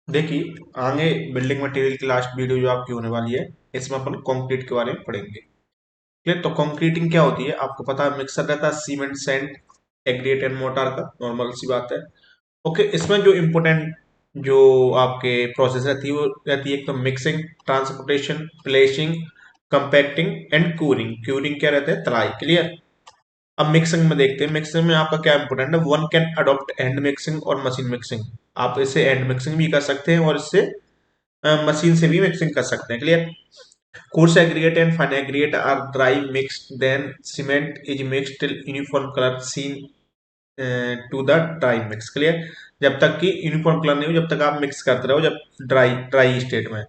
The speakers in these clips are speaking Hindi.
देखिए, आगे बिल्डिंग मटेरियल की लास्ट वीडियो जो आपकी होने वाली है, इसमें अपन कंक्रीट के बारे में पढ़ेंगे। क्लियर? तो कंक्रीटिंग क्या होती है आपको पता है, मिक्सर रहता है cement sand aggregate and mortar का, नॉर्मल सी बात है। ओके, इसमें जो इम्पोर्टेंट जो आपके प्रोसेस रहती है वो रहती है एक तो mixing, transportation, placing, compacting and curing. Curing क्या रहता है? तलाई। क्लियर? अब मिक्सिंग में देखते हैं, मिक्सिंग में आपका क्या इंपोर्टेंट है, one can adopt hand mixing और मशीन मिक्सिंग। आप इससे हैंड मिक्सिंग भी कर सकते हैं और इससे मशीन से भी मिक्सिंग कर सकते हैं। Clear? Coarse aggregate and fine aggregate are dry mixed, then cement is mixed till uniform colour seen to the dry mix. Clear? जब तक कि यूनिफॉर्म कलर नहीं हो, जब तक आप मिक्स करते रहो, जब ड्राई ड्राई स्टेट में।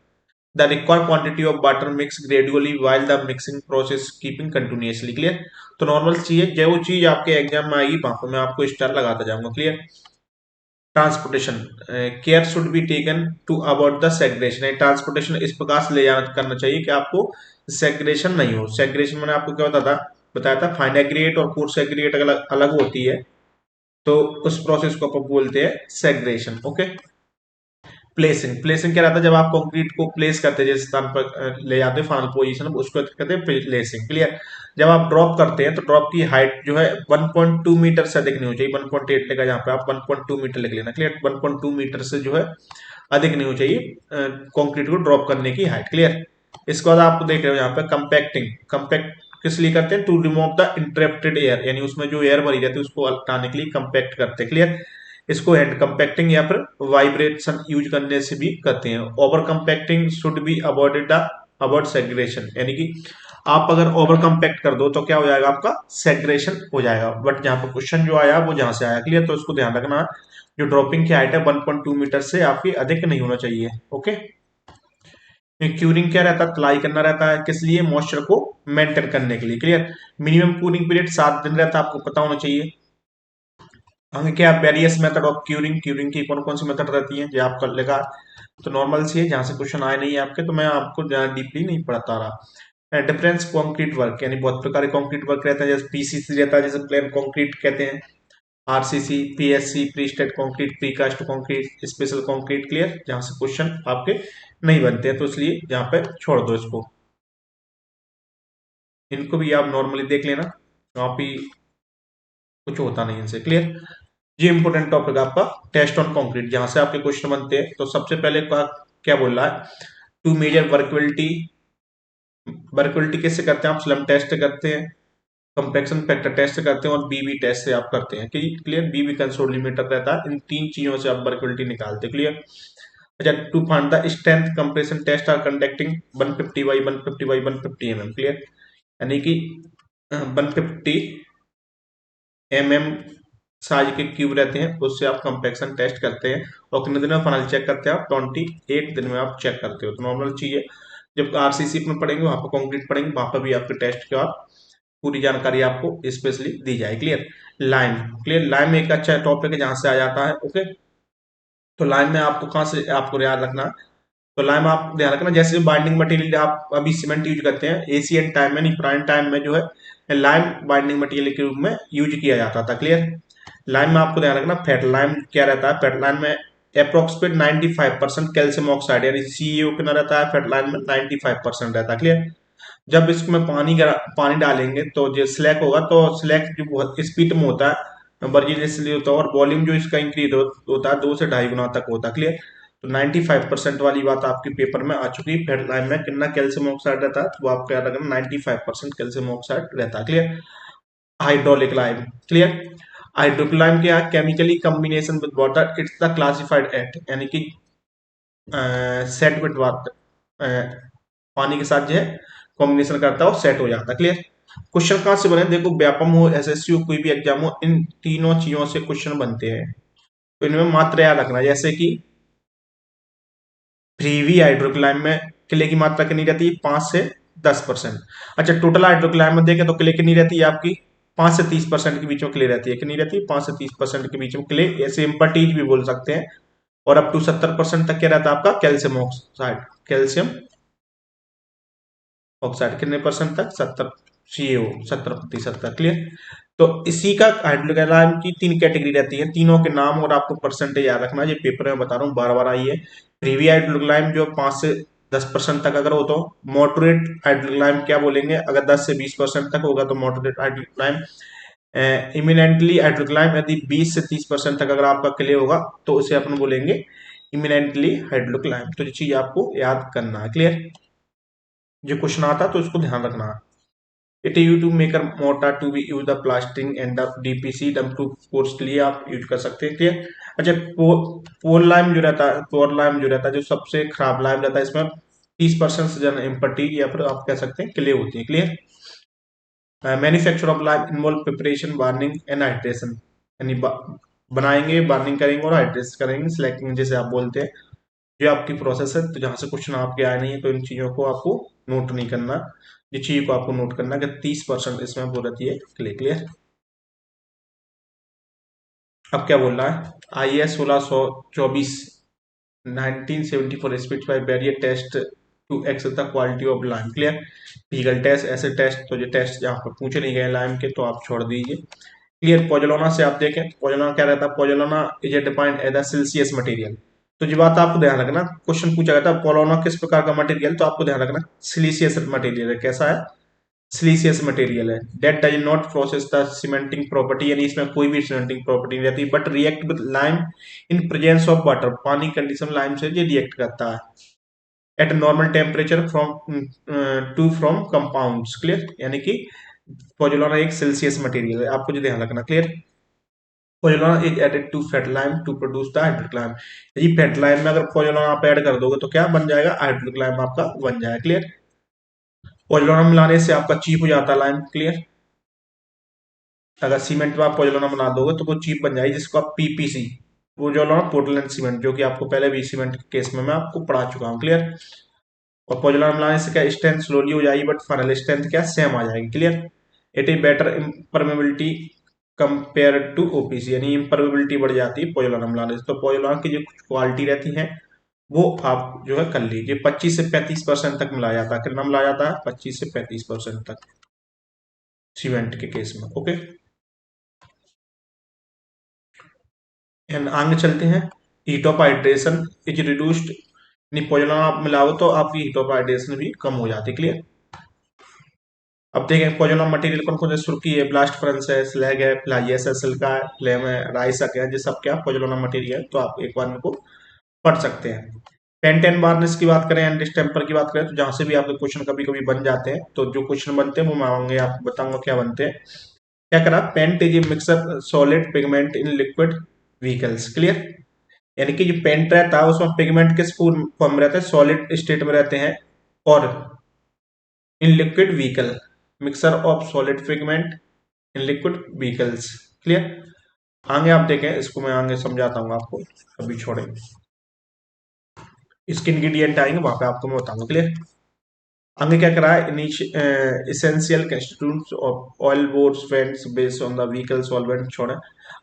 The required quantity of water mix gradually while the mixing process keeping continuously. Clear? तो नॉर्मल चीज है, जो चीज आपके एग्जाम में आएगी वहां पर मैं आपको स्टार लगाता जाऊंगा। Clear? Transportation care should be taken to avoid the segregation. Transportation इस प्रकार से ले जाना करना चाहिए कि आपको सेग्रेशन नहीं हो। सेग्रेशन मैंने आपको क्या बताया था फाइन एग्रीगेट और कोर्स एग्रीगेट अलग अलग होती है, तो उस प्रोसेस को अपन बोलते हैं सेग्रेशन। ओके। प्लेसिंग, प्लेसिंग क्या रहता है, जब आप कंक्रीट को प्लेस करते हैं जिस स्थान पर ले जाते हैं फाइनल पोजीशन, उसको कहते हैं प्लेसिंग। क्लियर? जब आप ड्रॉप करते हैं तो ड्रॉप की हाइट जो है 1.2 मीटर से अधिक नहीं हो चाहिए। 1.8 लेगा जहाँ पे आप 1.2 मीटर लिख लेना। क्लियर? 1.2 मीटर से जो है अधिक नहीं हो चाहिए कंक्रीट को ड्रॉप करने की हाइट। क्लियर? इसके बाद आप देख रहे हो यहाँ पे कंपैक्टिंग। कंपैक्ट किस लिए करते हैं? To remove the interrupted air, यानी उसमें जो एयर भरी रहती है उसको हटाने के लिए कंपैक्ट करते हैं। क्लियर? इसको हैंड कंपैक्टिंग या फिर वाइब्रेशन यूज करने से भी करते हैं। Over compacting should be avoided avoid segregation, यानी कि आप अगर ओवर कंपैक्ट कर दो तो क्या हो जाएगा, आपका सेग्रेशन हो जाएगा। बट जहां पर क्वेश्चन जो आया वो जहां से आया। क्लियर? तो इसको ध्यान रखना, जो ड्रॉपिंग की हाइट है 1.2 मीटर से आपकी अधिक नहीं होना चाहिए। ओके। क्यूरिंग क्या रहता है? तलाई करना रहता है, किस लिए? मॉइस्चर को मेंटेन करने के लिए। क्लियर? मिनिमम क्यूरिंग पीरियड 7 दिन रहता है, आपको पता होना चाहिए। आगे क्या various method of curing, curing की कौन कौन सी मेथड रहती है जो आप कर लेगा। तो नॉर्मल सी है, जहां से क्वेश्चन आए नहीं है आपके, तो मैं आपको डीपली नहीं पढ़ता रहा। डिफरेंस कंक्रीट वर्क, यानी बहुत प्रकार के कंक्रीट वर्क रहता है। जैसे पीसीसी रहता है, जैसे प्लेन कंक्रीट कहते हैं, आरसीसी, पीएससी, प्री स्टेट concrete, pre cast concrete, special concrete. Clear? जहां से क्वेश्चन आपके नहीं बनते हैं, तो इसलिए यहाँ पे छोड़ दो इसको, इनको भी आप नॉर्मली देख लेना, आप ही कुछ होता नहीं इनसे। क्लियर? ये इंपोर्टेंट टॉपिक आपका टेस्ट ऑन कंक्रीट, जहां से आपके क्वेश्चन बनते हैं। तो सबसे पहले क्या बोल रहा है, टू मेजर वर्कबिलिटी। वर्कबिलिटी कैसे करते हैं? आप स्लम टेस्ट करते हैं, कंपैक्शन फैक्टर टेस्ट करते हैं और बीबी टेस्ट से आप करते हैं। क्लियर? बीबी कंसोलिमीटर रहता है, इन तीन चीजों से आप वर्कबिलिटी निकालते हैं। क्लियर? अच्छा, to find the strength compression test are conducting 150 by 150 by 150 mm। Clear? यानी कि 150 mm साइज के क्यूब रहते हैं, उससे आप कंपैक्शन टेस्ट करते हैं। और कितने दिन में फाइनल चेक करते हैं? आप 28 दिन में आप चेक करते हो। तो नॉर्मल चीज है, जब आरसीसी में पढ़ेंगे वहां पर कंक्रीट पढ़ेंगे, वहां पर भी आपके टेस्ट के बाद पूरी जानकारी आपको स्पेशली दी जाए। क्लियर? लाइम। क्लियर? लाइम एक अच्छा टॉपिक है जहां से आ जाता है। ओके। तो लाइम में आपको कहाँ से आपको याद रखना, तो लाइम आप ध्यान रखना, जैसे बाइंडिंग मटेरियल आप अभी सीमेंट यूज करते हैं, एशियन टाइम में नहीं पुराने टाइम में जो है लाइम बाइंडिंग मटेरियल के रूप में यूज किया जाता था। क्लियर? लाइम में आपको ध्यान रखना, फेट लाइम क्या रहता है, फेट लाइम में अप्रोक्सीमेट 95% कैल्शियम ऑक्साइड, यानी सीएओ कितना रहता है फेट लाइम में? 95% रहता है। क्लियर? जब इसमें पानी डालेंगे तो जो स्लैक होगा, तो स्लैक जो बहुत स्पीड में होता है, वर्जिन इसलिए होता है, और वॉल्यूम जो इसका इंक्रीज होता है 2 से 2.5 गुना तक होता है। क्लियर? तो 95% वाली बात आपके पेपर में आ चुकी है। फेट लाइम में कितना कैल्शियम ऑक्साइड रहता है, तो आपको याद रखना 95% कैल्शियम ऑक्साइड रहता है। Clear? Hydraulic lime. Clear? Hydraulic lime क्या है? Chemically combination with water, it's the classified at, यानी कि सेट विद वाटर, पानी के साथ जो है कॉम्बिनेशन करता है और सेट हो जाता है। क्लियर? क्वेश्चन कहाँ से बने? देखो, व्यापम हो, एसएससी हो, कोई भी एग्जाम हो, इन तीनों चीजों से क्वेश्चन बनते हैं। तो इनमें मात्रा याद रखना, जैसे कि फ्रीवी हाइड्रोक्लाइम में क्ले की मात्रा कितनी रहती है? 5 से 10%। अच्छा, टोटल हाइड्रोक्लाइम में देखें तो क्ले कितनी रहती है आपकी? 5 से 30% के बीच में क्ले रहती है। कितनी रहती है? 5 से 30% के बीच में क्ले, या सिंपटीज भी बोल सकते हैं। और अप टू 70% तक क्या रहता है आपका? Calcium oxide. कैल्शियम ऑक्साइड कितने परसेंट तक? 70, सीएओ 70% तक। क्लियर? तो इसी का हाइड्रोक्लाइम की 3 कैटेगरी रहती है, तीनों के नाम और आपको परसेंटेज याद रखना। ये पेपर में बता रहा हूँ, बार बार आई है। प्रीवी हाइड्रोक्लाइम जो 5 से 10% तक अगर हो तो मॉडरेट हाइड्रोक्लाइम क्या बोलेंगे, अगर 10 से 20% तक होगा तो मॉडरेट हाइड्रोक्लाइम। इमिनेंटली हाइड्रोक्लाइम यदि 20 से 30% तक अगर आपका क्लियर होगा तो उसे अपन बोलेंगे इमिनेंटली हाइड्रोक्लाइम। तो ये चीज आपको याद करना है। क्लियर? जो क्वेश्चन आता तो उसको ध्यान रखना है। It you to maker mortar to be use the plastic and the DPC damp to course के लिए आप यूज कर सकते हैं। क्लियर? अच्छा, पोर लाइम जो रहता है, पोर लाइम जो रहता है, जो सबसे खराब लाइम रहता है, इसमें 30% से ज्यादा इम्पटी या फिर आप कह सकते हैं क्ले होती है। Clear? Manufacture of lime involve preparation, warning and hydration, यानी बनाएंगे, वार्निंग करेंगे और हाइड्रेशन करेंगे, सिलेक्टिंग जैसे आप बोलते हैं। ये आपकी प्रोसेस है। तो जहां से क्वेश्चन आपके आए नहीं है तो इन चीजों को आपको नोट नहीं करना। ये चीज को आपको नोट करना कि 30% इसमें वो रहती है क्ले। क्लियर? अब क्या बोल रहा है, I S 1624 1974 specify barrier test to access the quality of lime. Clear? Physical test, ऐसे टेस्ट, तो ये टेस्ट जहाँ पर पूछे नहीं गए लाइम के तो आप छोड़ दीजिए। क्लियर? पोजोलाना से आप देखें, पोजोलाना क्या रहता है, pozzolana is a defined as a siliceous material. तो ये बात आपको ध्यान रखना, क्वेश्चन पूछा गया था पोलोना किस प्रकार का मटेरियल, तो आपको ध्यान रखना सिलिशियस मटेरियल है। कैसा है? सिलिशियस मटेरियल है। That does not process the cementing property, यानी इसमें कोई भी सीमेंटिंग प्रॉपर्टी नहीं रहती, but react with lime in presence of water, पानी कंडीशन लाइम से ये रिएक्ट करता है at normal temperature from to from compounds. Clear? यानी कि पोजोलाना एक सेल्सियस मटेरियल है, आपको जो ध्यान रखना। Clear? Pozzolana is added to fat lime to produce the hydraulic lime. यदि फेट लाइम में अगर पोजोलाना आप ऐड कर दोगे तो क्या बन जाएगा, हाइड्रोक्लाइम आपका बन जाएगा। क्लियर? पोजोलाना मिलाने से आपका चीप हो जाता है लाइम। क्लियर? अगर सीमेंट में आप पोजोलाना बना दोगे तो वो चीप बन जाएगी, जिसको आप पीपीसी, पोजोलाना पोर्टलैंड सीमेंट, जो कि आपको पहले भी सीमेंट के केस में मैं आपको पढ़ा चुका हूँ। क्लियर? और पोजोलाना मिलाने से क्या स्ट्रेंथ स्लोली हो जाएगी, बट फाइनल स्ट्रेंथ क्या सेम आ जाएगी। Clear? It is better impermeability compare to OPC, यानी इम्परमेबिलिटी बढ़ जाती है पोजोलाना मिलाने से। तो पोजोलाना की जो कुछ क्वालिटी रहती है वो आप जो है कर लीजिए। 25 से 35% तक मिलाया जाता है। कितना मिलाया जाता है? 25 से 35% तक सीमेंट के केस में। ओके, एंड आगे चलते हैं। Heat of hydration is reduced, यानी पोजोलाना आप मिलाओ तो आपकी हीट ऑफ हाइड्रेशन भी कम हो जाती है। क्लियर? अब देखें पोजोलाना मटेरियल कौन कौन से, सुर्खी है, ब्लास्ट फर्नेस है, स्लैग है, फ्लाई है, सिल्का है, फ्लेम है, राइसक है, ये सब क्या पोजोलाना मटेरियल। तो आप एक बार इनको पढ़ सकते हैं। पेंट एंड वार्निश की बात करें, एंड डिस्टेम्पर की बात करें, तो जहां से भी आपके क्वेश्चन कभी कभी बन जाते हैं, तो जो क्वेश्चन बनते हैं वो मैं आऊंगे आपको बताऊंगा क्या बनते हैं। क्या करा, paint is a mixer solid pigment in liquid vehicles. Clear? यानी कि जो पेंट रहता है उसमें पिगमेंट किस फॉर्म में रहते हैं, सॉलिड स्टेट में रहते हैं, और in liquid vehicle, mixer of solid pigment in liquid vehicles. Clear? आगे आप देखें, इसको मैं आगे समझाता हूँ आपको, अभी छोड़े, इसके इंग्रेडिएंट आएंगे वहां पे आपको मैं बताऊंगा। क्लियर? आगे क्या करा है, essential constituents of oil boards paints based on the vehicle solvent छोड़े।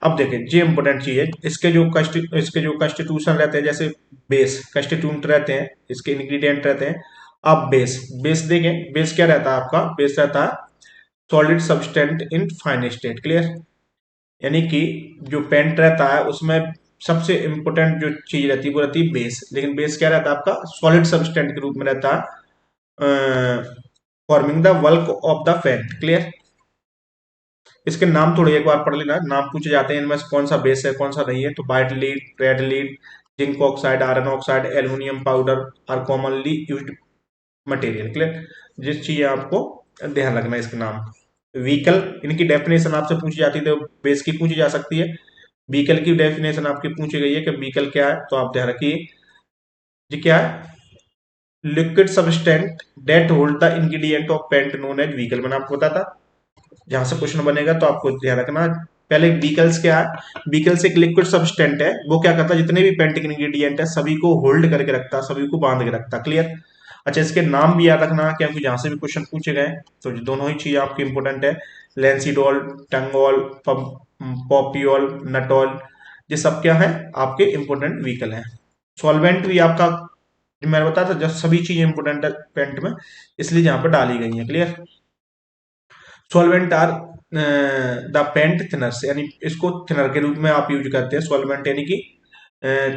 अब देखें ये इंपॉर्टेंट चीज है, इसके जो कंस्टिट्यूशन रहते हैं, जैसे बेस कंस्टिट्यूएंट रहते हैं, इसके इंग्रेडिएंट रहते हैं। अब बेस, बेस देखें, बेस क्या रहता है आपका, बेस रहता है solid substance in fine state. Clear? यानी कि जो पेंट रहता है उसमें सबसे इंपॉर्टेंट जो चीज रहती है वो रहती है बेस, लेकिन बेस क्या रहता है आपका सॉलिड सब्सटेंट के रूप में रहता है, forming the bulk of the paint. Clear? इसके नाम थोड़े एक बार पढ़ लेना, नाम पूछे जाते हैं इनमें से कौन सा बेस है कौन सा नहीं है। तो white lead, red lead, zinc oxide, iron oxide, aluminium powder are commonly used material. Clear? जिस चीज आपको ध्यान रखना है इसके नाम। व्हीकल, इनकी डेफिनेशन आपसे पूछी जाती है तो बेस की पूछी जा सकती है। व्हीकल की डेफिनेशन आपकी पूछी गई है कि व्हीकल क्या है, तो आप ध्यान रखिए ये क्या है, liquid substance that hold the ingredient of paint known as vehicle. मैंने आपको बताया था, जहां से क्वेश्चन बनेगा तो आपको ध्यान रखना। पहले व्हीकल्स क्या है, व्हीकल्स एक लिक्विड सबस्टेंट है, वो क्या करता है जितने भी पेंट के इंग्रेडिएंट है सभी को होल्ड करके रखता है, सभी को बांध के रखता है। क्लियर? अच्छा, इसके नाम भी याद रखना क्योंकि जहां से भी क्वेश्चन पूछे गए तो ये दोनों ही चीज आपकी इंपॉर्टेंट है। लेंसीडोल, टंगोल, पॉपियोल, नटोल, ये सब क्या है आपके इंपॉर्टेंट व्हीकल हैं। सॉल्वेंट भी आपका, जो मैंने बताया था, जब सभी चीजें इंपॉर्टेंट है पेंट में, इसलिए यहाँ पर डाली गई है। Clear? Solvent are the paint thinners, यानी इसको थिनर के रूप में आप यूज करते हैं सॉल्वेंट, यानी कि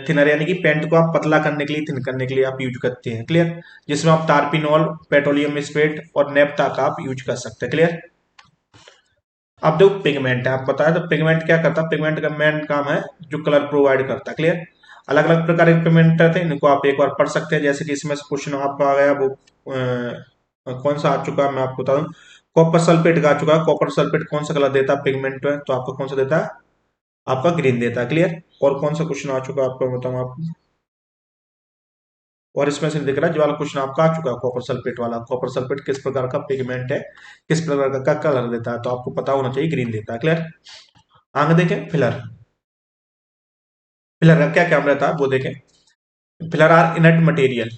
थिनर यानी कि पेंट को आप पतला करने के लिए, थिन करने के लिए आप यूज करते हैं, क्लियर। जिसमें आप टार्पिनॉल, पेट्रोलियम स्पेट और नेप्था का आप यूज कर सकते हैं, क्लियर। अब देखो पिगमेंट है, आप बताया तो पिगमेंट क्या करता है, पिगमेंट का मेन काम है जो कलर प्रोवाइड करता है, क्लियर। अलग अलग प्रकार के पिगमेंट रहते हैं, इनको आप एक बार पढ़ सकते हैं। जैसे कि इसमें से क्वेश्चन आपका आ गया, वो कौन सा आ चुका है मैं आपको बता दूं, कॉपर सल्फेट का आ चुका है। कॉपर सल्फेट कौन सा कलर देता है पिगमेंट में, तो आपको कौन सा देता है, आपका ग्रीन देता है, क्लियर। और कौन सा क्वेश्चन आ चुका है आपको बताऊं आपको, और इसमें से दिख रहा है जो वाला क्वेश्चन आपका आ चुका है कॉपर सल्फेट वाला, कॉपर सल्फेट किस प्रकार का पिगमेंट है, किस प्रकार का कलर देता है, तो आपको पता होना चाहिए ग्रीन देता है, क्लियर। आगे देखें फिलर, फिलर का क्या काम रहता है वो देखें। फिलर आर इनर्ट मटेरियल,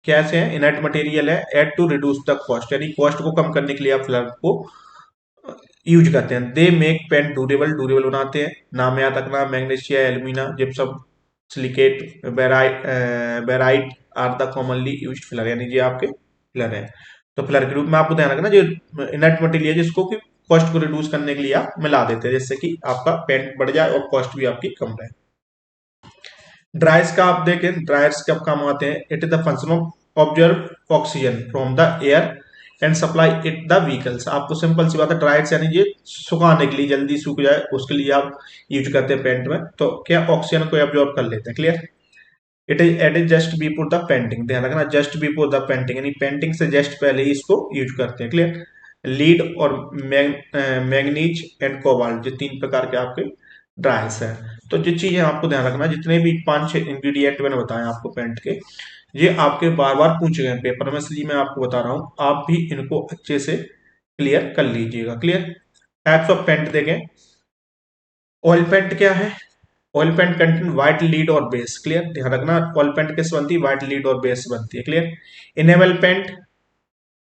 कैसे है, इनर्ट मटेरियल है, add to reduce the cost, यानी कॉस्ट को कम करने के लिए आप फिलर को यूज करते हैं। They make paint durable, durable बनाते हैं। नाम याद रखना, magnesia, alumina, gypsum, silicate, barite are the commonly used filler, यानी ये आपके फिलर है। तो फिलर के रूप में आपको ध्यान रखना जो इनर्ट मटेरियल है जिसको कि कॉस्ट को रिड्यूस करने के लिए आप मिला देते हैं, जिससे कि आपका पेंट बढ़ जाए और कॉस्ट भी आपकी कम रहे। ड्राइस का आप देखें, ड्रायर्स कब काम आते हैं, it is the function of observe oxygen from the air and supply it the vehicles. आपको सिंपल सी बात है, ड्रायर्स यानी ये सुखाने के लिए, जल्दी सूख जाए उसके लिए आप यूज करते हैं पेंट में, तो क्या ऑक्सीजन को एब्जॉर्ब कर लेते हैं, clear. It is added just before the painting, ध्यान रखना जस्ट बिफोर द पेंटिंग, यानी पेंटिंग से जस्ट पहले ही इसको यूज करते हैं, क्लियर। लीड और मैग्नीज एंड कोबाल्ट, ये तीन प्रकार के आपके ड्राइस है। तो जो चीजें आपको ध्यान रखना, जितने भी 5-6 इंग्रेडिएंट मैंने बताए आपको पेंट के, ये आपके बार बार पूछे गए पेपर में, इसलिए मैं आपको बता रहा हूं, आप भी इनको अच्छे से क्लियर कर लीजिएगा, क्लियर। टाइप्स ऑफ पेंट देखें, ऑयल पेंट क्या है, oil paint contain white lead और बेस, क्लियर। ध्यान रखना ऑयल पेंट किस बनती है, व्हाइट लीड और बेस बनती है, clear. Enamel paint,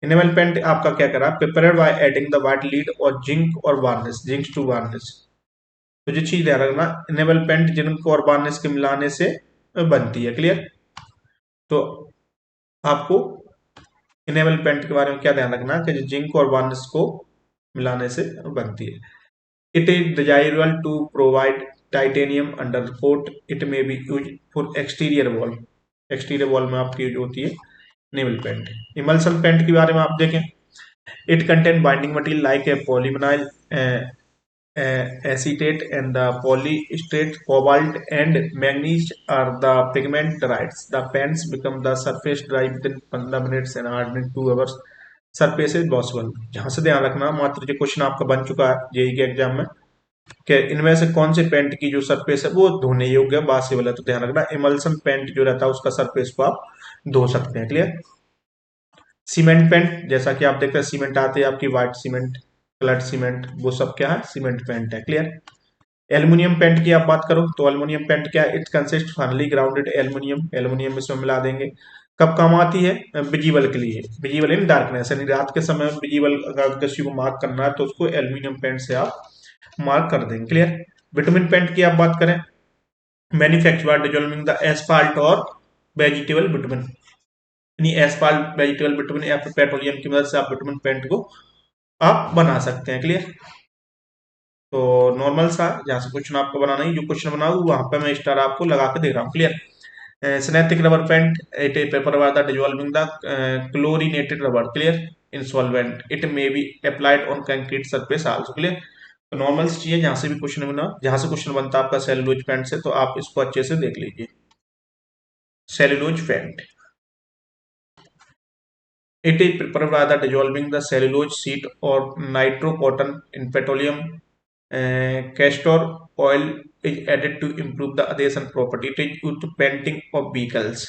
enamel paint आपका क्या करा, prepared by adding the white lead और जिंक और वार्निश, जिंक टू वार्निश। तो जो चीज ध्यान रखना, इनेमल पेंट जिंक और वार्निश के मिलाने से बनती है, क्लियर। तो आपको इनेमल पेंट के बारे में क्या ध्यान रखना कि जो जिंक और वार्निश को मिलाने से बनती है। It is desirable to provide titanium under coat, it may be use for exterior wall, exterior wall में आपकी यूज होती है नेवल पेंट। इमल्सन पेंट के बारे में आप देखें, it contain binding material like a polyvinyl acetate and the polystrate, cobalt and manganese are the pigment dyes. The paints become the surface dry within 15 minutes and hardening 2 hours. Surface is washable, जहां से ध्यान रखना, मात्र जो क्वेश्चन आपका बन चुका है जेई के एग्जाम में, कि इनमें से कौन से पेंट की जो सरफेस है वो धोने योग्य वॉशेबल है, तो ध्यान रखना इमल्सन पेंट जो रहता है उसका सरफेस को आप धो सकते हैं, क्लियर। सीमेंट पेंट, जैसा कि आप देख रहे हैं सीमेंट आते हैं आपकी व्हाइट सीमेंट, कलर्ड सीमेंट, वो सब क्या है, सीमेंट पेंट है, क्लियर। एल्युमिनियम पेंट की आप बात करो तो एल्युमिनियम पेंट क्या है, it consist finally grounded aluminium, aluminium इसमें मिला देंगे। कब काम आती है, विजिबल के लिए, विजिबल इन डार्कनेस, यानी रात के समय विजिबल अगर किसी को मार्क करना है तो उसको एल्युमिनियम पेंट से आप मार्क कर देंगे, क्लियर। विटामिन पेंट की आप बात करें, मैन्युफैक्चर डिजोल्विंग द एस्फाल्ट और वेजिटेबल विटामिन, यानी एस्फाल्ट वेजिटेबल विटामिन या फिर पेट्रोलियम की मदद से आप विटामिन पेंट को आप बना सकते हैं, क्लियर। तो नॉर्मल सा जहां से क्वेश्चन आपको बनाना है, जो क्वेश्चन बनाऊ वहां पे मैं स्टार आपको लगा के दे रहा हूँ, clear. Synthetic rubber paint, it is paper वाला the dissolving the chlorinated rubber, clear, in solvent, it may be applied on concrete surface also, clear. तो नॉर्मल चीजें जहां से भी क्वेश्चन बना, जहां से क्वेश्चन बनता है आपका सेलुलोज पेंट से, तो आप इसको अच्छे से देख लीजिए। Cellulose paint, it is prepared by the dissolving the cellulose sheet or nitro cotton in petroleum. Castor oil is added to improve the adhesion property. It is used to painting of vehicles.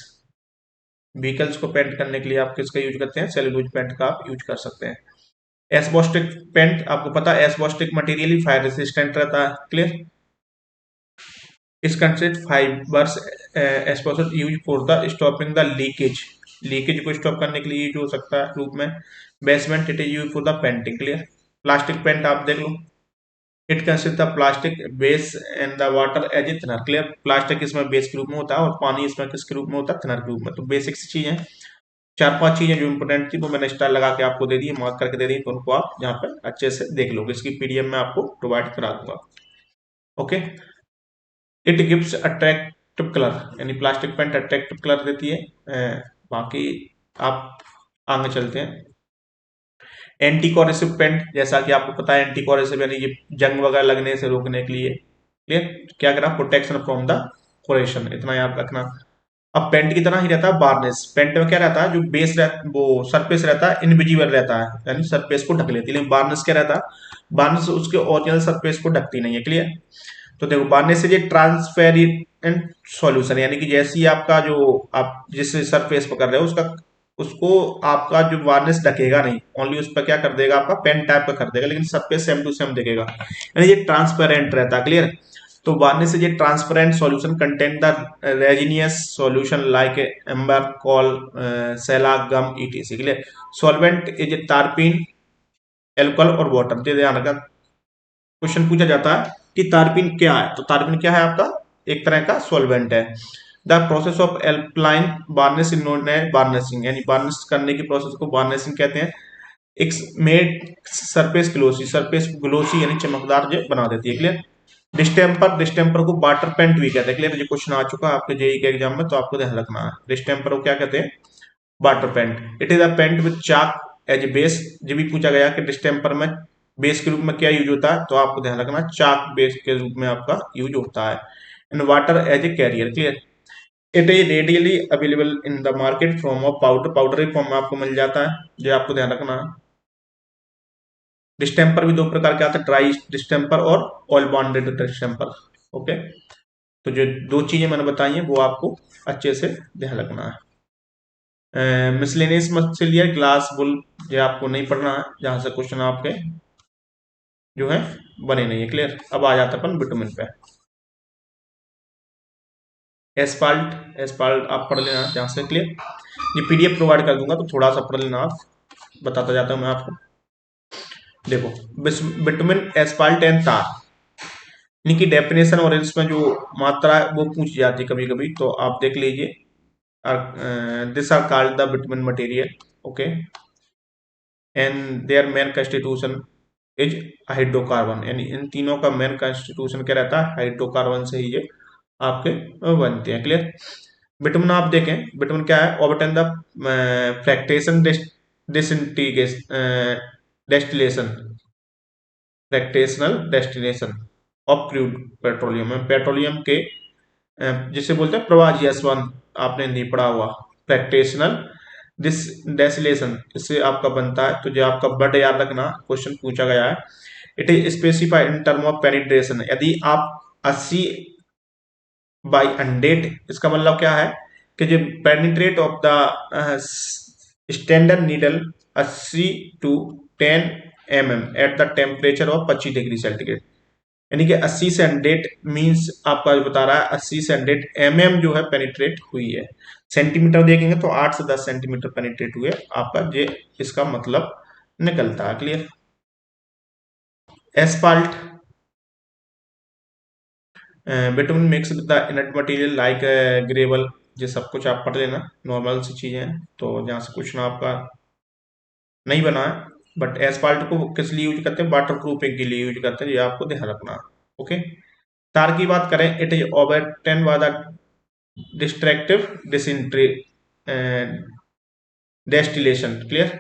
Vehicles को पेंट करने के लिए आप किसका यूज करते हैं, सेलुलोज पेंट का आप यूज कर सकते हैं। एस्बोस्टिक पेंट, आपको पता है एस्बोस्टिक मटेरियल ही फायर रेसिस्टेंट रहता है, क्लियर। इस concept fibres asbestos use for the stopping the leakage, leakage को स्टॉप करने के लिए यूज हो सकता है रूप में। Basement, it is use for the painting, clear. Plastic paint आप देख लो, it consist the plastic base and the water as a thinner, clear. Plastic इसमें बेस के रूप में होता है और पानी इसमें किसके रूप में होता है, थिनर के रूप में। तो बेसिक चीज है, 4-5 चीजें जो इंपोर्टेंट थी वो मैंने स्टार लगा के आपको दे दी, मार्क करके दे दी, तो उनको आप यहाँ पे अच्छे से देख लोगे, इसकी पीडीएफ में आपको प्रोवाइड करा दूंगा, okay. It gives attract attractive colour, यानी प्लास्टिक पेंट अट्रैक्टिव कलर देती है। बाकी आप आगे चलते हैं। एंटी कोरेसिव पेंट, जैसा कि आपको पता है एंटी कोरेसिव यानी ये जंग वगैरह लगने से रोकने के लिए, क्लियर, क्या करा, प्रोटेक्शन फ्रॉम द कोरेशन, इतना याद रखना। अब पेंट की तरह ही रहता है वार्निश। पेंट में क्या रहता है, जो बेस वो सरफेस रहता है इनविजिबल रहता है, यानी सरफेस को ढक लेती है, लेकिन वार्निश क्या रहता है, वार्निश उसके ओरिजिनल सरफेस को ढकती नहीं है, क्लियर। तो देखो वार्निश से ये ट्रांसपेरेंट सॉल्यूशन, यानी कि जैसे ही आपका जो आप जिस सरफेस पर कर रहे हो उसका उसको आपका जो वार्निश ढकेगा नहीं, ओनली उस पर क्या कर देगा, आपका पेन टाइप का कर देगा, लेकिन सरफेस सेम टू सेम दिखेगा, यानी ये ट्रांसपेरेंट रहता है, क्लियर। तो varnish is a transparent solution contain the resinous solution like amber, coal, shellac, gum, etc. Clear. Solvent is a तारपीन, एल्कोहल और वाटर। ये ध्यान रखना, क्वेश्चन पूछा जाता है कि तारपीन क्या है, तो तारपीन क्या है, आपका एक तरह का सॉल्वेंट है। The process of applying varnish is known as varnishing, यानी वार्निश करने की प्रोसेस को वार्निशिंग कहते हैं। एक made surface glossy, surface glossy यानी चमकदार जो बना देती है, क्लियर। डिस्टेम्पर, डिस्टेम्पर को वाटर पेंट भी कहते हैं, क्लियर। ये क्वेश्चन आ चुका है आपके जेई के एग्जाम में, तो आपको ध्यान रखना है। डिस्टेम्पर को क्या कहते हैं, water paint. It is a paint with chalk as a base. जब भी पूछा गया कि डिस्टेम्पर में बेस के रूप में क्या यूज होता है, तो आपको ध्यान रखना चाक बेस के रूप में आपका यूज होता है। And water as a carrier, clear. It is readily available in the market form of powder, powder form में आपको मिल जाता है, जो आपको ध्यान रखना है। डिस्टेम्पर भी दो प्रकार के आते हैं, ड्राई डिस्टेम्पर और ऑयल बॉन्डेड डिस्टेम्पर, ओके। तो जो दो चीजें मैंने बताई हैं वो आपको अच्छे से ध्यान रखना है। मिसलेनियस मटेरियल, ग्लास, वुल, ये आपको नहीं पढ़ना है, जहां से क्वेश्चन आपके जो है बने नहीं है, क्लियर। अब आ जाता अपन बिटुमिन पे। एस्फाल्ट, एस्फाल्ट आप पढ़ लेना जहां से, क्लियर। ये पीडीएफ प्रोवाइड कर दूंगा, तो थोड़ा सा पढ़ लेना, आप बताता जाता हूं मैं आपको। देखो, बिटुमिन, एस्फाल्ट एंड तार, इनकी डेफिनेशन और इसमें जो मात्रा है वो पूछ जाती है कभी कभी, तो आप देख लीजिए। This are called the bitumen material, okay, and their main constitution is hydrocarbon, यानी इन तीनों का मेन कंस्टिट्यूशन क्या रहता है, हाइड्रोकार्बन से ही ये आपके बनते हैं, क्लियर। बिटुमिन आप देखें, बिटुमिन क्या है, obtain the fractionation distillation, fractional destination of crude petroleum में, पेट्रोलियम के जिसे बोलते हैं प्रवाह यशवन, आपने नहीं पढ़ा हुआ, फ्रैक्टेशनल दिस डेसिलेशन, इससे आपका बनता है। तो जो आपका बट याद रखना, क्वेश्चन पूछा गया है, it is specified in term of penetration, यदि आप 80 बाई 100, इसका मतलब क्या है कि जो penetrate of the standard needle 80 to 10 mm at the temperature of 25 degree centigrade, यानी कि 80 से 100 मींस आपका जो बता रहा है 80 से 100 mm जो है पेनिट्रेट हुई है। सेंटीमीटर देखेंगे तो 8 से 10 सेंटीमीटर पेनिट्रेट हुए आपका, ये इसका मतलब निकलता है, clear. Asphalt, bitumen mix with the inert material like gravel, ये सब कुछ आप पढ़ लेना, नॉर्मल सी चीजें हैं, तो जहाँ से क्वेश्चन आपका नहीं बना है। बट एस्फाल्ट को किस लिए यूज करते हैं, वाटर प्रूफिंग के लिए यूज करते हैं, ये आपको ध्यान रखना है, ओके। तार की बात करें, it is obtained by the destructive डिसिंट्री डेस्टिलेशन, क्लियर।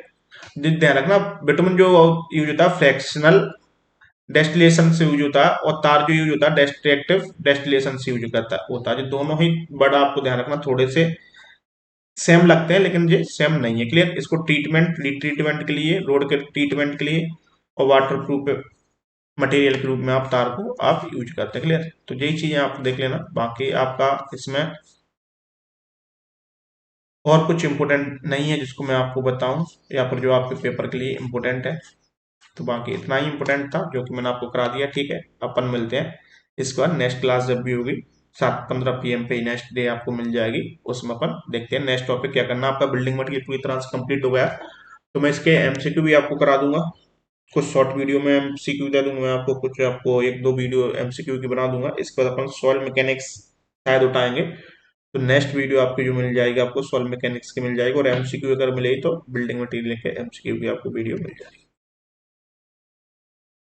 ध्यान रखना, बिटुमिन जो यूज होता है फ्रैक्शनल डेस्टिलेशन से यूज होता है, और तार जो यूज होता है डिस्ट्रक्टिव डेस्टिलेशन से यूज करता होता है। जो दोनों ही बड़ा आपको ध्यान रखना, थोड़े से सेम लगते हैं लेकिन ये सेम नहीं है, क्लियर। इसको ट्रीटमेंट, रिट्रीटमेंट के लिए, रोड के ट्रीटमेंट के लिए और वाटर प्रूफ मटेरियल के रूप में आप तार को आप यूज करते हैं, क्लियर। तो यही चीजें आप देख लेना, बाकी आपका इसमें और कुछ इंपॉर्टेंट नहीं है जिसको मैं आपको बताऊं, या फिर जो आपके पेपर के लिए इंपॉर्टेंट है। तो बाकी इतना ही इंपॉर्टेंट था जो कि मैंने आपको करा दिया, ठीक है। अपन मिलते हैं इसके बाद नेक्स्ट क्लास जब भी होगी 7:15 PM पे नेक्स्ट डे आपको मिल जाएगी, उसमें अपन देखते हैं नेक्स्ट टॉपिक क्या करना। आपका बिल्डिंग मटेरियल पूरी तरह से कंप्लीट हो गया, तो मैं इसके एमसीक्यू भी आपको करा दूंगा, कुछ शॉर्ट वीडियो में एमसीक्यू दे दूंगा मैं आपको, कुछ आपको एक दो वीडियो एमसीक्यू की बना दूंगा। इसके बाद अपन सॉइल मैकेनिक्स शायद उठाएंगे, तो नेक्स्ट वीडियो आपको जो मिल जाएगी आपको सॉइल मैकेनिक्स की मिल जाएगी, और एमसीक्यू अगर मिलेगी तो बिल्डिंग मटेरियल के एमसीक्यू की आपको वीडियो मिल जाएगी।